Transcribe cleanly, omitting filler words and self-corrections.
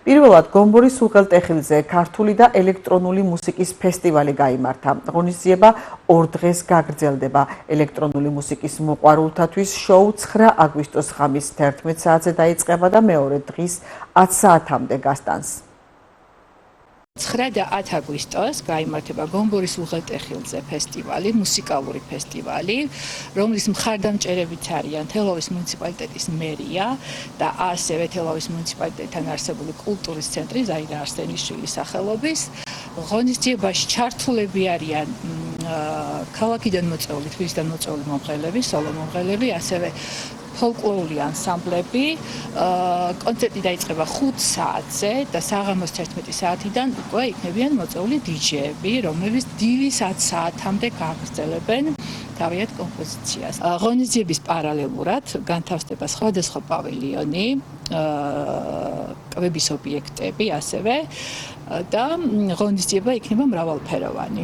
პირველად გომბორის უღელტეხილზე ქართული და ელექტრონული მუსიკის ფესტივალი გაიმართა. ღონისძიება 2 დღეს გაგრძელდება. ელექტრონული მუსიკის მოყვარულთათვის შოუ 9 აგვისტოს ღამის 11 საათზე დაიწყება და მეორე დღის 10 საათამდე გასტანს. 9 და 10 აგვისტოს გაიმართება გომბორის უღელტეხილზე ფესტივალი, მუსიკალური ფესტივალი, რომლის მხარდამჭერებიც არიან თელავის მუნიციპალიტეტის მერია და ასევე თელავის მუნიციპალიტეტთან არსებული კულტურის ცენტრი ზაირა არსენიშვილის სახელობის. ღონისძიებაში ჩართულები არიან ქალაქიდან მოწვეული, თბილისიდან მოწვეული მომღერლები, სოლო მომღერლები, ასევე ფოლკლორული ანსამბლები. კონცერტი დაიწყება 5 საათზე და საღამოს 11 საათიდან უკვე იქნებიან მოწვეული დიჯეები, რომლებიც დილის 10 საათამდე გაგრძელებენ თავიანთ კომპოზიციას. ღონისძიების პარალელურად განთავსდება სხვადასხვა პავილიონი, კვების ობიექტები ასევე და ღონისძიება იქნება მრავალფეროვანი.